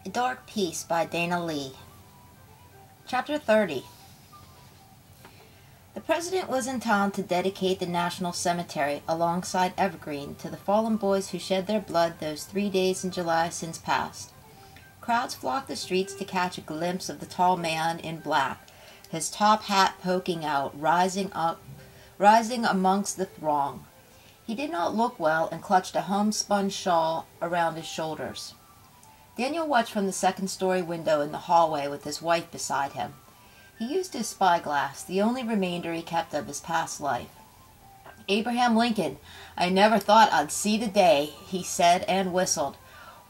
A Dark Peace by Dana Lee. Chapter 30. The President was in town to dedicate the National Cemetery alongside Evergreen to the fallen boys who shed their blood those 3 days in July since past. Crowds flocked the streets to catch a glimpse of the tall man in black, his top hat poking out, rising amongst the throng. He did not look well and clutched a homespun shawl around his shoulders. Daniel watched from the second-story window in the hallway with his wife beside him. He used his spyglass, the only remainder he kept of his past life. "Abraham Lincoln, I never thought I'd see the day," he said and whistled.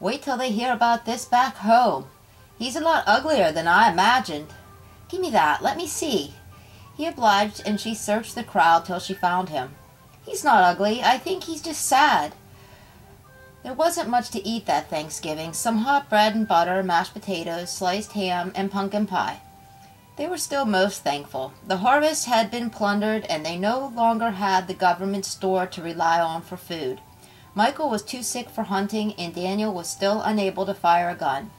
"Wait till they hear about this back home. He's a lot uglier than I imagined. Give me that, let me see." He obliged, and she searched the crowd till she found him. "He's not ugly. I think he's just sad." There wasn't much to eat that Thanksgiving. Some hot bread and butter, mashed potatoes, sliced ham, and pumpkin pie. They were still most thankful. The harvest had been plundered, and they no longer had the government store to rely on for food. Michael was too sick for hunting, and Daniel was still unable to fire a gun.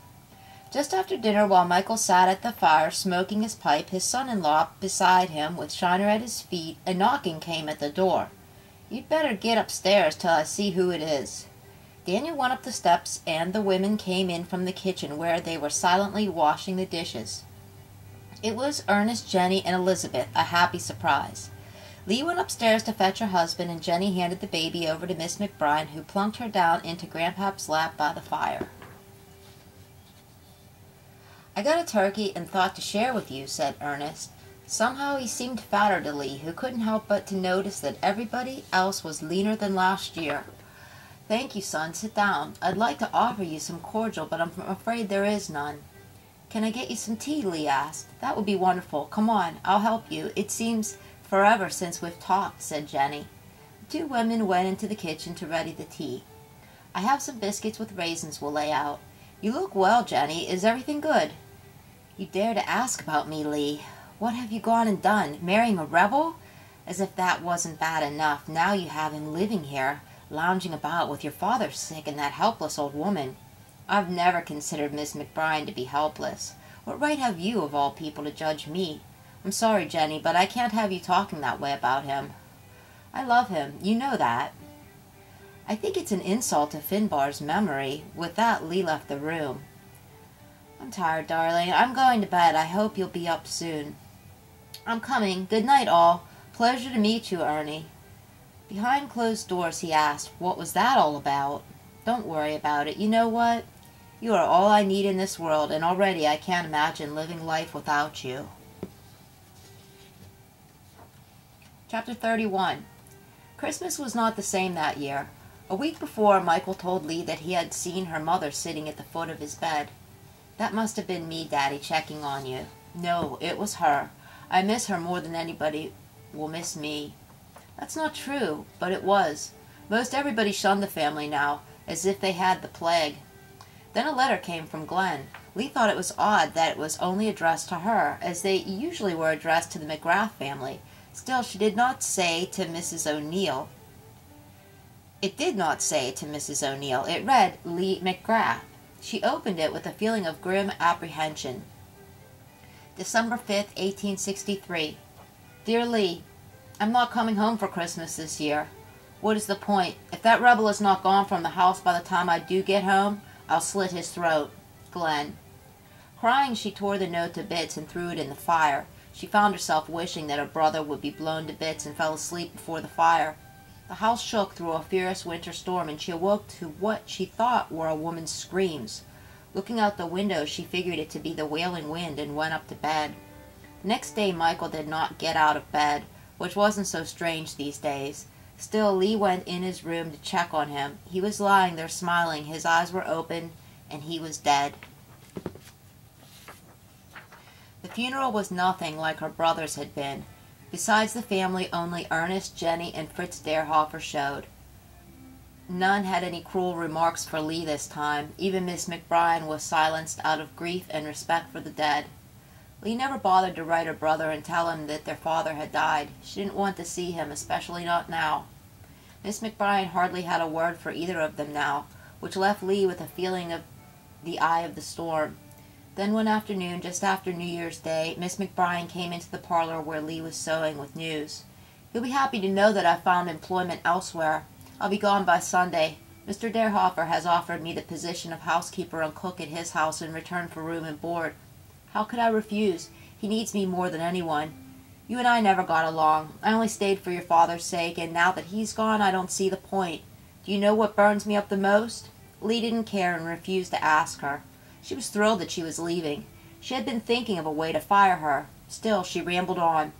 Just after dinner, while Michael sat at the fire smoking his pipe, his son-in-law beside him with Shiner at his feet, a knocking came at the door. "You'd better get upstairs till I see who it is." Daniel went up the steps, and the women came in from the kitchen, where they were silently washing the dishes. It was Ernest, Jenny, and Elizabeth, a happy surprise. Lee went upstairs to fetch her husband, and Jenny handed the baby over to Miss McBride, who plunked her down into Grandpap's lap by the fire. "I got a turkey and thought to share with you," said Ernest. Somehow he seemed fatter to Lee, who couldn't help but to notice that everybody else was leaner than last year. "Thank you, son. Sit down. I'd like to offer you some cordial, but I'm afraid there is none." "Can I get you some tea?" Lee asked. "That would be wonderful. Come on, I'll help you. It seems forever since we've talked," said Jenny. The two women went into the kitchen to ready the tea. "I have some biscuits with raisins we'll lay out. You look well, Jenny. Is everything good?" "You dare to ask about me, Lee. What have you gone and done? Marrying a rebel? As if that wasn't bad enough. Now you have him living here, lounging about with your father sick and that helpless old woman. I've never considered Miss McBride to be helpless. What right have you, of all people, to judge me? I'm sorry, Jenny, but I can't have you talking that way about him. I love him. You know that." "I think it's an insult to Finbarr's memory." With that, Lee left the room. "I'm tired, darling. I'm going to bed. I hope you'll be up soon." "I'm coming. Good night, all. Pleasure to meet you, Ernie." Behind closed doors he asked, "What was that all about?" "Don't worry about it. You know what? You are all I need in this world, and already I can't imagine living life without you." Chapter 31. Christmas was not the same that year. A week before, Michael told Lee that he had seen her mother sitting at the foot of his bed. "That must have been me, Daddy, checking on you." "No, it was her. I miss her more than anybody will miss me." "That's not true, but it was. Most everybody shunned the family now, as if they had the plague." Then a letter came from Glenn. Lee thought it was odd that it was only addressed to her, as they usually were addressed to the McGrath family. Still, she did not say to Mrs. O'Neill. It did not say to Mrs. O'Neill. It read, "Lee McGrath." She opened it with a feeling of grim apprehension. December 5th, 1863. "Dear Lee, I'm not coming home for Christmas this year. What is the point? If that rebel is not gone from the house by the time I do get home, I'll slit his throat. Glenn." Crying, she tore the note to bits and threw it in the fire. She found herself wishing that her brother would be blown to bits, and fell asleep before the fire. The house shook through a fierce winter storm, and she awoke to what she thought were a woman's screams. Looking out the window, she figured it to be the wailing wind, and went up to bed. The next day Michael did not get out of bed, which wasn't so strange these days. Still, Lee went in his room to check on him. He was lying there smiling, his eyes were open, and he was dead. The funeral was nothing like her brother's had been. Besides the family, only Ernest, Jenny, and Fritz Derhofer showed. None had any cruel remarks for Lee this time. Even Miss McBride was silenced out of grief and respect for the dead. Lee never bothered to write her brother and tell him that their father had died. She didn't want to see him, especially not now. Miss McBride hardly had a word for either of them now, which left Lee with a feeling of the eye of the storm. Then one afternoon, just after New Year's Day, Miss McBride came into the parlor where Lee was sewing with news. "You'll be happy to know that I've found employment elsewhere. I'll be gone by Sunday. Mr. Derhofer has offered me the position of housekeeper and cook at his house in return for room and board. How could I refuse? He needs me more than anyone. You and I never got along. I only stayed for your father's sake, and now that he's gone, I don't see the point. Do you know what burns me up the most?" Lee didn't care and refused to ask her. She was thrilled that she was leaving. She had been thinking of a way to fire her. Still, she rambled on.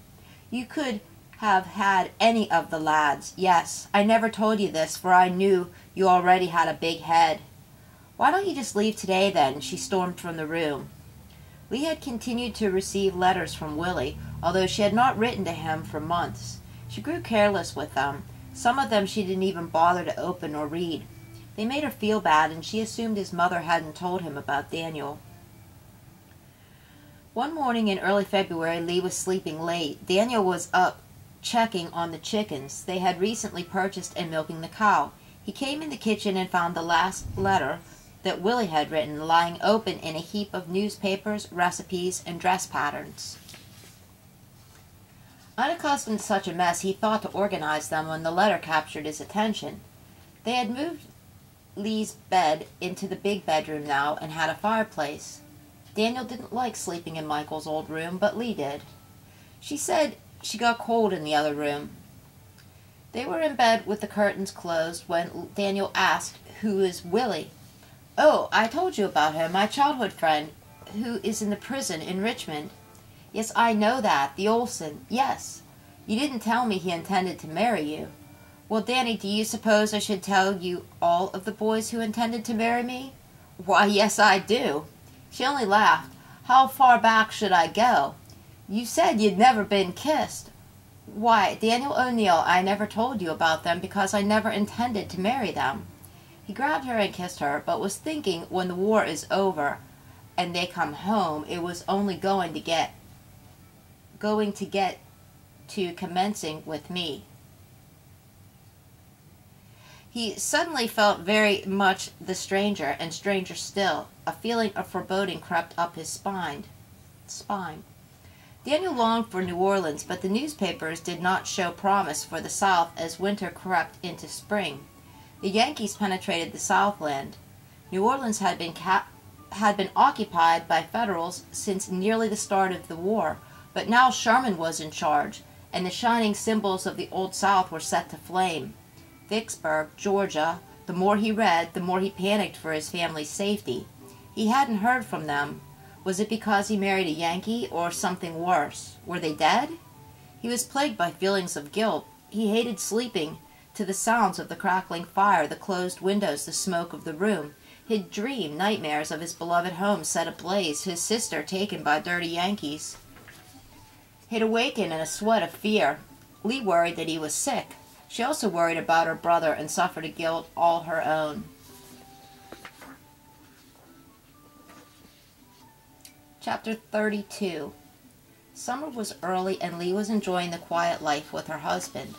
"You could have had any of the lads. Yes, I never told you this, for I knew you already had a big head." "Why don't you just leave today, then?" She stormed from the room. Lee had continued to receive letters from Willie, although she had not written to him for months. She grew careless with them. Some of them she didn't even bother to open or read. They made her feel bad, and she assumed his mother hadn't told him about Daniel. One morning in early February, Lee was sleeping late. Daniel was up checking on the chickens they had recently purchased and milking the cow. He came in the kitchen and found the last letter that Willie had written lying open in a heap of newspapers, recipes, and dress patterns. Unaccustomed to such a mess, he thought to organize them when the letter captured his attention. They had moved Lee's bed into the big bedroom now and had a fireplace. Daniel didn't like sleeping in Michael's old room, but Lee did. She said she got cold in the other room. They were in bed with the curtains closed when Daniel asked, "Who is Willie?" "Oh, I told you about him, my childhood friend, who is in the prison in Richmond." "Yes, I know that. The Olsen. Yes. You didn't tell me he intended to marry you." "Well, Danny, do you suppose I should tell you all of the boys who intended to marry me?" "Why, yes, I do." She only laughed. "How far back should I go? You said you'd never been kissed." "Why, Daniel O'Neill, I never told you about them because I never intended to marry them." He grabbed her and kissed her, but was thinking when the war is over and they come home, it was only going to get to commencing with me. He suddenly felt very much the stranger, and stranger still. A feeling of foreboding crept up his spine. Daniel longed for New Orleans, but the newspapers did not show promise for the South as winter crept into spring. The Yankees penetrated the Southland. New Orleans had been occupied by Federals since nearly the start of the war, but now Sherman was in charge, and the shining symbols of the Old South were set to flame. Vicksburg, Georgia. The more he read, the more he panicked for his family's safety. He hadn't heard from them. Was it because he married a Yankee, or something worse? Were they dead? He was plagued by feelings of guilt. He hated sleeping to the sounds of the crackling fire, the closed windows, the smoke of the room. He'd dreamed nightmares of his beloved home set ablaze, his sister taken by dirty Yankees. He'd awaken in a sweat of fear. Lee worried that he was sick. She also worried about her brother and suffered a guilt all her own. Chapter 32. Summer was early, and Lee was enjoying the quiet life with her husband.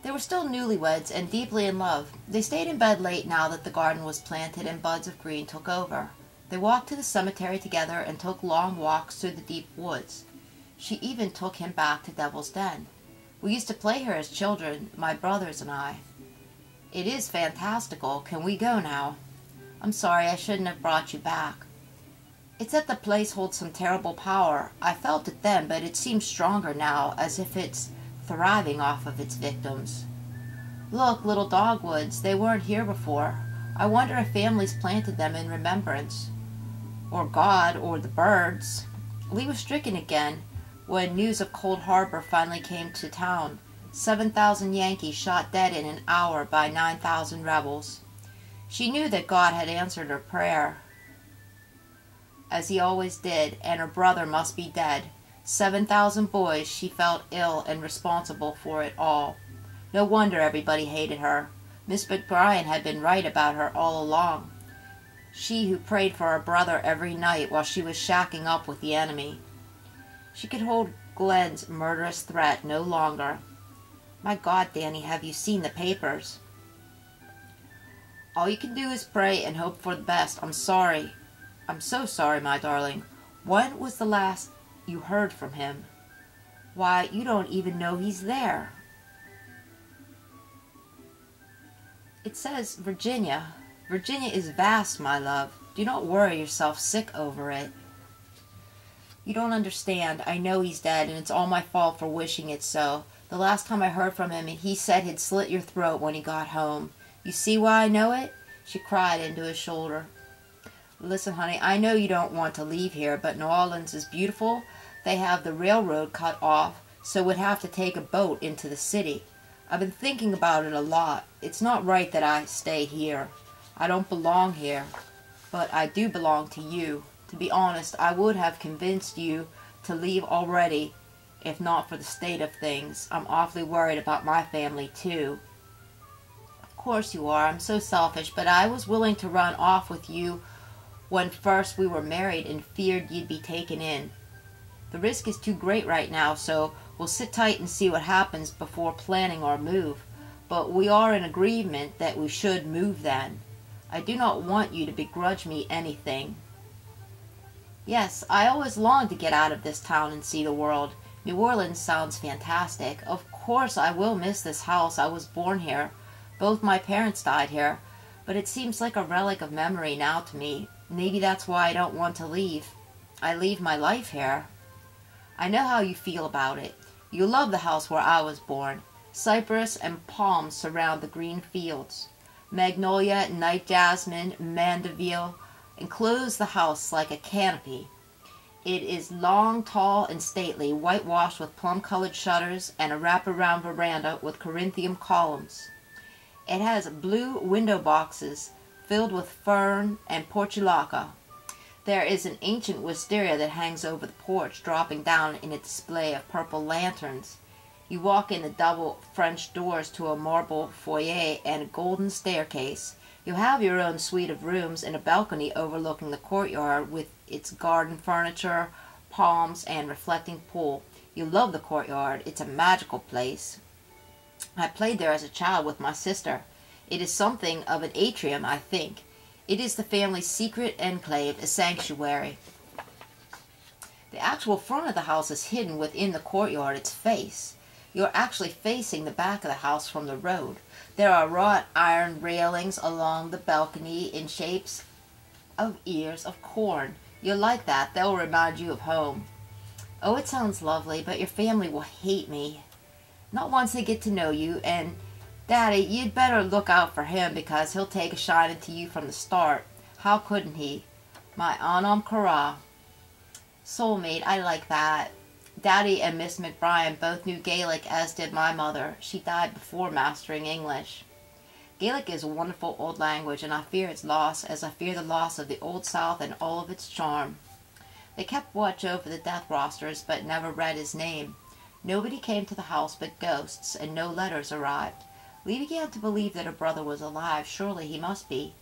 They were still newlyweds and deeply in love. They stayed in bed late now that the garden was planted and buds of green took over. They walked to the cemetery together and took long walks through the deep woods. She even took him back to Devil's Den. "We used to play here as children, my brothers and I. It is fantastical. Can we go now?" "I'm sorry, I shouldn't have brought you back." "It's that the place holds some terrible power. I felt it then, but it seems stronger now, as if it's thriving off of its victims. Look, little dogwoods, they weren't here before. I wonder if families planted them in remembrance. Or God, or the birds." Lee was stricken again when news of Cold Harbor finally came to town. 7,000 Yankees shot dead in an hour by 9,000 rebels. She knew that God had answered her prayer, as he always did, and her brother must be dead. 7,000 boys. She felt ill and responsible for it all. No wonder everybody hated her. Miss McBride had been right about her all along. She who prayed for her brother every night while she was shacking up with the enemy. She could hold Glenn's murderous threat no longer. "My God, Danny, have you seen the papers?" All you can do is pray and hope for the best. I'm sorry. I'm so sorry, my darling. When was the last you heard from him? Why, you don't even know he's there. It says Virginia. Virginia is vast, my love. Do not worry yourself sick over it. You don't understand. I know he's dead, and it's all my fault for wishing it so. The last time I heard from him, he said he'd slit your throat when he got home. You see why I know it? She cried into his shoulder. Listen, honey, I know you don't want to leave here, but New Orleans is beautiful. They have the railroad cut off, so we'd have to take a boat into the city. I've been thinking about it a lot. It's not right that I stay here. I don't belong here, but I do belong to you. To be honest, I would have convinced you to leave already, if not for the state of things. I'm awfully worried about my family, too. Of course you are. I'm so selfish, but I was willing to run off with you when first we were married and feared you'd be taken in. The risk is too great right now, so we'll sit tight and see what happens before planning our move. But we are in agreement that we should move then. I do not want you to begrudge me anything. Yes, I always longed to get out of this town and see the world. New Orleans sounds fantastic. Of course I will miss this house. I was born here. Both my parents died here. But it seems like a relic of memory now to me. Maybe that's why I don't want to leave. I leave my life here. I know how you feel about it. You love the house where I was born. Cypress and palms surround the green fields. Magnolia, night jasmine, mandeville enclose the house like a canopy. It is long, tall, and stately, whitewashed with plum-colored shutters and a wraparound veranda with Corinthian columns. It has blue window boxes filled with fern and portulaca. There is an ancient wisteria that hangs over the porch, dropping down in a display of purple lanterns. You walk in the double French doors to a marble foyer and a golden staircase. You have your own suite of rooms and a balcony overlooking the courtyard with its garden furniture, palms, and reflecting pool. You love the courtyard. It's a magical place. I played there as a child with my sister. It is something of an atrium, I think. It is the family's secret enclave, a sanctuary. The actual front of the house is hidden within the courtyard, its face. You are actually facing the back of the house from the road. There are wrought iron railings along the balcony in shapes of ears of corn. You'll like that. They'll remind you of home. Oh, it sounds lovely, but your family will hate me. Not once they get to know you, and Daddy, you'd better look out for him because he'll take a shining to you from the start. How couldn't he? My anam cara. Soulmate, I like that. Daddy and Miss McBrien both knew Gaelic, as did my mother. She died before mastering English. Gaelic is a wonderful old language, and I fear its loss as I fear the loss of the Old South and all of its charm. They kept watch over the death rosters, but never read his name. Nobody came to the house but ghosts, and no letters arrived. Lee began to believe that her brother was alive. Surely he must be.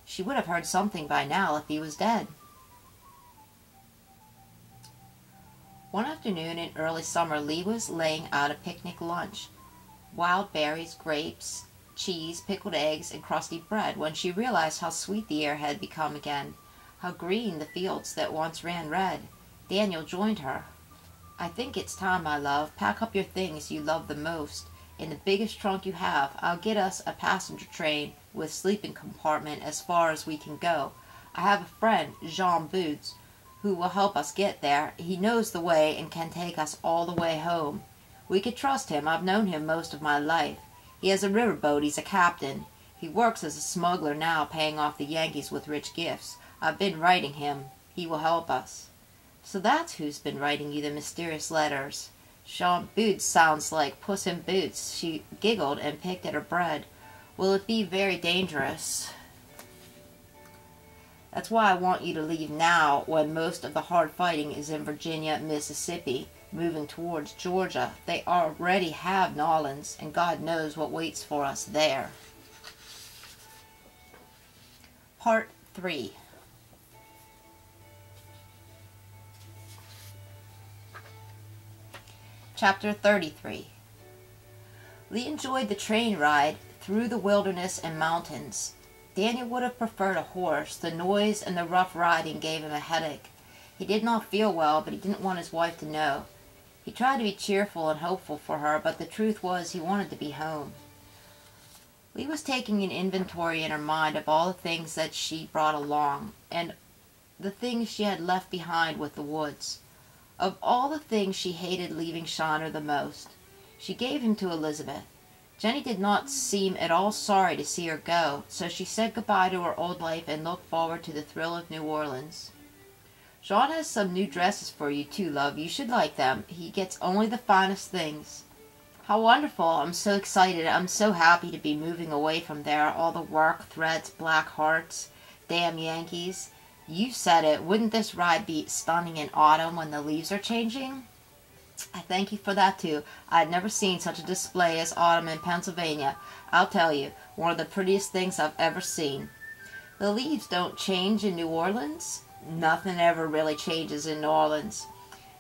She would have heard something by now if he was dead. One afternoon in early summer, Lee was laying out a picnic lunch. Wild berries, grapes, cheese, pickled eggs, and crusty bread, when she realized how sweet the air had become again, how green the fields that once ran red. Daniel joined her. I think it's time, my love. Pack up your things you love the most. In the biggest trunk you have. I'll get us a passenger train with sleeping compartment as far as we can go. I have a friend, Jean Boots, who will help us get there. He knows the way and can take us all the way home. We could trust him. I've known him most of my life. He has a riverboat. He's a captain. He works as a smuggler now, paying off the Yankees with rich gifts. I've been writing him. He will help us. So that's who's been writing you the mysterious letters. Jean Boots sounds like Puss in Boots. She giggled and picked at her bread. Will it be very dangerous? That's why I want you to leave now, when most of the hard fighting is in Virginia, Mississippi, moving towards Georgia. They already have Nolans, and God knows what waits for us there. Part 3. Chapter 33. Lee enjoyed the train ride through the wilderness and mountains. Daniel would have preferred a horse. The noise and the rough riding gave him a headache. He did not feel well, but he didn't want his wife to know. He tried to be cheerful and hopeful for her, but the truth was he wanted to be home. Lee was taking an inventory in her mind of all the things that she brought along, and the things she had left behind with the woods. Of all the things she hated leaving Shiner the most, she gave him to Elizabeth. Jenny did not seem at all sorry to see her go, so she said goodbye to her old life and looked forward to the thrill of New Orleans. Jean has some new dresses for you too, love. You should like them. He gets only the finest things. How wonderful. I'm so excited. I'm so happy to be moving away from there. All the work, threats, black hearts, damn Yankees. You said it. Wouldn't this ride be stunning in autumn when the leaves are changing? I thank you for that too. I had never seen such a display as autumn in Pennsylvania. I'll tell you, one of the prettiest things I've ever seen. The leaves don't change in New Orleans? Nothing ever really changes in New Orleans.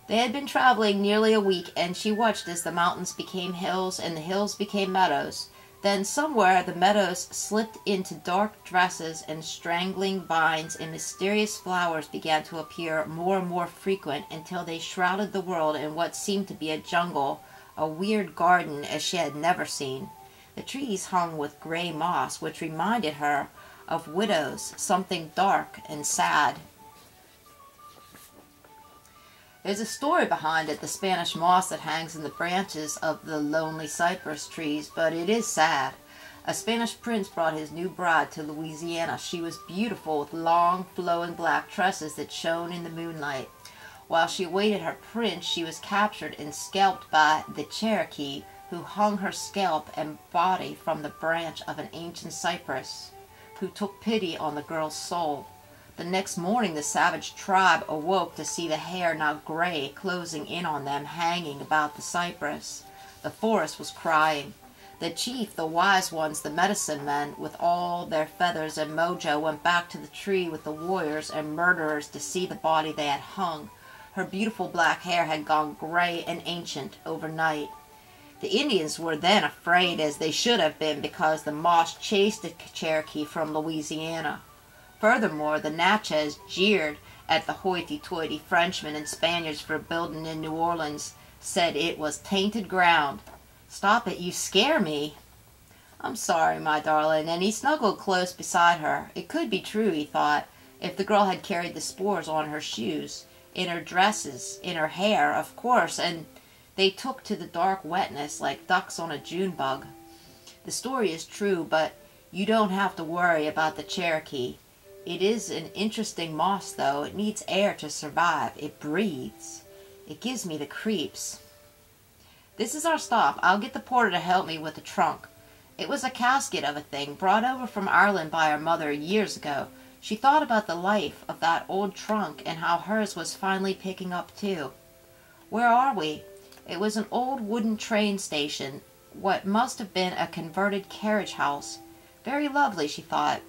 They had been traveling nearly a week, and she watched as the mountains became hills and the hills became meadows. Then somewhere the meadows slipped into dark dresses, and strangling vines and mysterious flowers began to appear more and more frequent until they shrouded the world in what seemed to be a jungle, a weird garden as she had never seen. The trees hung with gray moss, which reminded her of widows, something dark and sad. There's a story behind it, the Spanish moss that hangs in the branches of the lonely cypress trees, but it is sad. A Spanish prince brought his new bride to Louisiana. She was beautiful with long, flowing black tresses that shone in the moonlight. While she awaited her prince, she was captured and scalped by the Cherokee, who hung her scalp and body from the branch of an ancient cypress, who took pity on the girl's soul. The next morning the savage tribe awoke to see the hair, now gray, closing in on them, hanging about the cypress. The forest was crying. The chief, the wise ones, the medicine men, with all their feathers and mojo, went back to the tree with the warriors and murderers to see the body they had hung. Her beautiful black hair had gone gray and ancient overnight. The Indians were then afraid, as they should have been, because the moss chased the Cherokee from Louisiana. Furthermore, the Natchez jeered at the hoity-toity Frenchmen and Spaniards for building in New Orleans, said it was tainted ground. Stop it, you scare me. I'm sorry, my darling, and he snuggled close beside her. It could be true, he thought, if the girl had carried the spores on her shoes, in her dresses, in her hair, of course, and they took to the dark wetness like ducks on a June bug. The story is true, but you don't have to worry about the Cherokee. It is an interesting moss, though. It needs air to survive. It breathes. It gives me the creeps. This is our stop. I'll get the porter to help me with the trunk. It was a casket of a thing, brought over from Ireland by her mother years ago. She thought about the life of that old trunk and how hers was finally picking up, too. Where are we? It was an old wooden train station, what must have been a converted carriage house. Very lovely, she thought,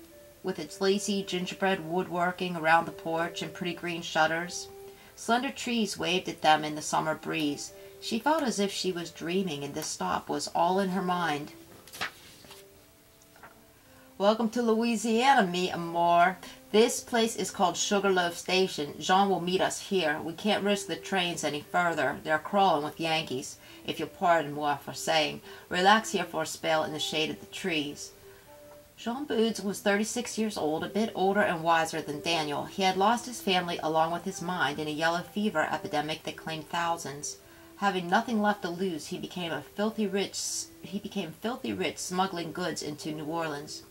with its lacy gingerbread woodworking around the porch and pretty green shutters. Slender trees waved at them in the summer breeze. She felt as if she was dreaming, and this stop was all in her mind. Welcome to Louisiana, mi amor. This place is called Sugarloaf Station. Jean will meet us here. We can't risk the trains any further. They're crawling with Yankees, if you'll pardon moi for saying. Relax here for a spell in the shade of the trees. Jean Boots was 36 years old, a bit older and wiser than Daniel. He had lost his family along with his mind in a yellow fever epidemic that claimed thousands. Having nothing left to lose, he became filthy rich, smuggling goods into New Orleans.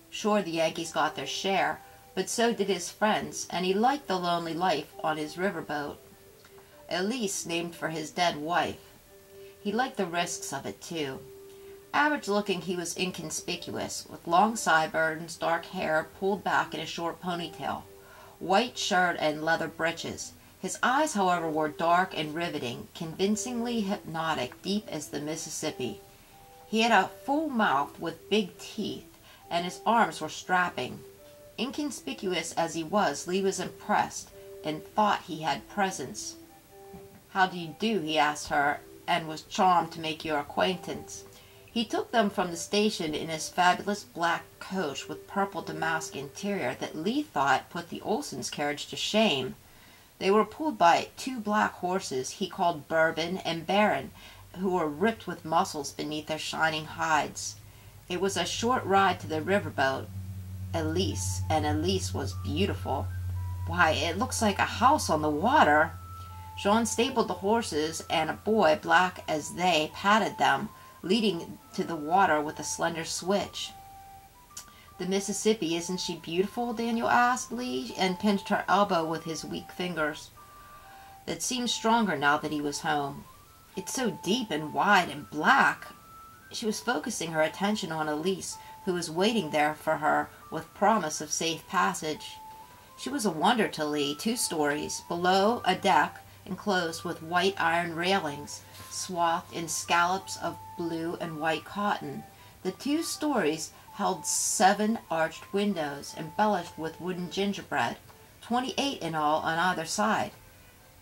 Sure, the Yankees got their share, but so did his friends, and he liked the lonely life on his riverboat. Elise, named for his dead wife. He liked the risks of it, too. Average-looking, he was inconspicuous, with long sideburns, dark hair pulled back in a short ponytail, white shirt and leather breeches. His eyes, however, were dark and riveting, convincingly hypnotic, deep as the Mississippi. He had a full mouth with big teeth, and his arms were strapping. Inconspicuous as he was, Lee was impressed, and thought he had presence. "How do you do?" he asked her, and was charmed to make your acquaintance. He took them from the station in his fabulous black coach with purple damask interior that Lee thought put the Olsons' carriage to shame. They were pulled by two black horses he called Bourbon and Baron, who were ripped with muscles beneath their shining hides. It was a short ride to the riverboat, Elise, and Elise was beautiful. "Why, it looks like a house on the water." Jean stabled the horses, and a boy, black as they, patted them, leading to the water with a slender switch. "The Mississippi, isn't she beautiful?" Daniel asked Lee, and pinched her elbow with his weak fingers that seemed stronger now that he was home. "It's so deep and wide and black." She was focusing her attention on Elise, who was waiting there for her with promise of safe passage. She was a wonder to Lee. 2 stories. Below, a deck enclosed with white iron railings, swathed in scallops of blue and white cotton. The 2 stories held 7 arched windows, embellished with wooden gingerbread, 28 in all on either side.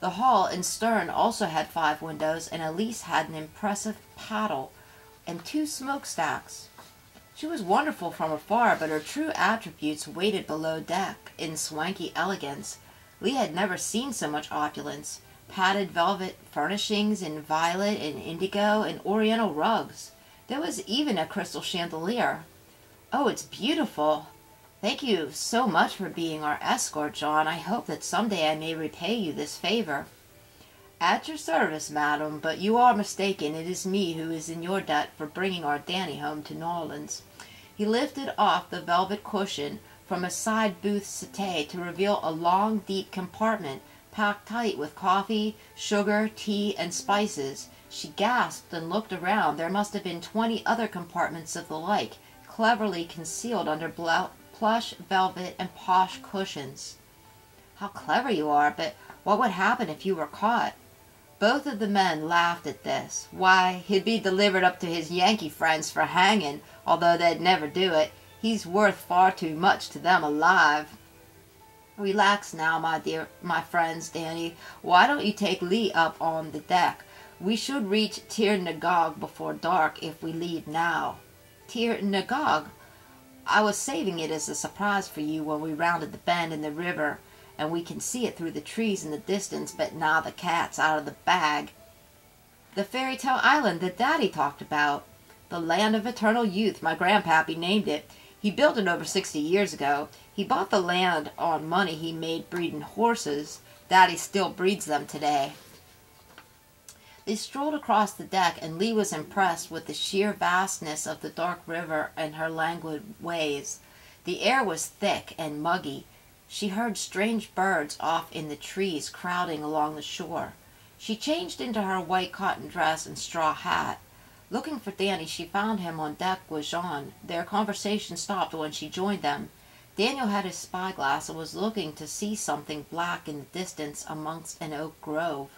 The hall and stern also had 5 windows, and Elise had an impressive paddle and 2 smokestacks. She was wonderful from afar, but her true attributes waited below deck in swanky elegance. Lee had never seen so much opulence. Padded velvet furnishings in violet and indigo and oriental rugs. There was even a crystal chandelier. "Oh, it's beautiful. Thank you so much for being our escort, John. I hope that someday I may repay you this favor." "At your service, madam, but you are mistaken. It is me who is in your debt for bringing our Danny home to New Orleans." He lifted off the velvet cushion from a side booth settee to reveal a long, deep compartment packed tight with coffee, sugar, tea, and spices. She gasped and looked around. There must have been 20 other compartments of the like, cleverly concealed under plush, velvet, and posh cushions. "How clever you are, but what would happen if you were caught?" Both of the men laughed at this. "Why, he'd be delivered up to his Yankee friends for hanging, although they'd never do it. He's worth far too much to them alive." "Relax now, my friends, Danny. Why don't you take Lee up on the deck? We should reach Tir Nagog before dark if we leave now." "Tir Nagog? I was saving it as a surprise for you when we rounded the bend in the river, and we can see it through the trees in the distance, but now the cat's out of the bag." "The fairy tale island that Daddy talked about. The land of eternal youth. My grandpappy named it. He built it over 60 years ago. He bought the land on money he made breeding horses. Daddy still breeds them today." They strolled across the deck, and Lee was impressed with the sheer vastness of the dark river and her languid ways. The air was thick and muggy. She heard strange birds off in the trees crowding along the shore. She changed into her white cotton dress and straw hat. Looking for Danny, she found him on deck with Jean. Their conversation stopped when she joined them. Daniel had his spyglass and was looking to see something black in the distance amongst an oak grove.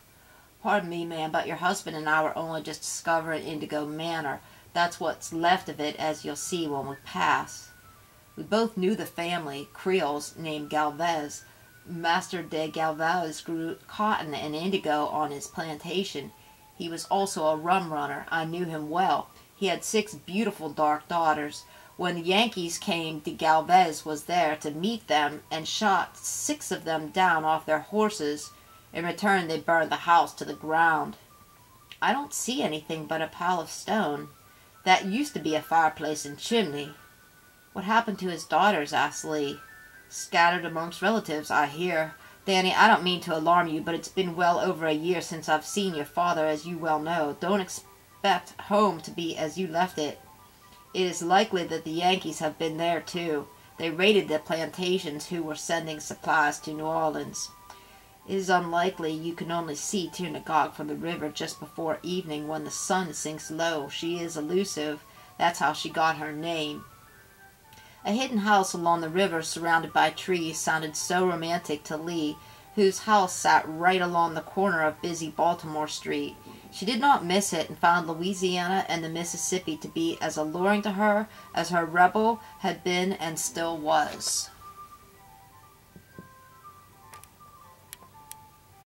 "Pardon me, ma'am, but your husband and I were only just discovering Indigo Manor. That's what's left of it, as you'll see when we pass." We both knew the family, Creoles named Galvez. Master de Galvez grew cotton and indigo on his plantation. He was also a rum runner. I knew him well. He had 6 beautiful dark daughters. When the Yankees came, de Galvez was there to meet them and shot 6 of them down off their horses. In return, they burned the house to the ground. "I don't see anything but a pile of stone. That used to be a fireplace and chimney." "What happened to his daughters?" asked Lee. "Scattered amongst relatives, I hear. Danny, I don't mean to alarm you, but it's been well over a year since I've seen your father, as you well know. Don't expect home to be as you left it. It is likely that the Yankees have been there, too. They raided the plantations who were sending supplies to New Orleans. It is unlikely. You can only see Tir Nagog from the river just before evening when the sun sinks low. She is elusive. That's how she got her name." A hidden house along the river surrounded by trees sounded so romantic to Lee, whose house sat right along the corner of busy Baltimore Street. She did not miss it, and found Louisiana and the Mississippi to be as alluring to her as her rebel had been and still was.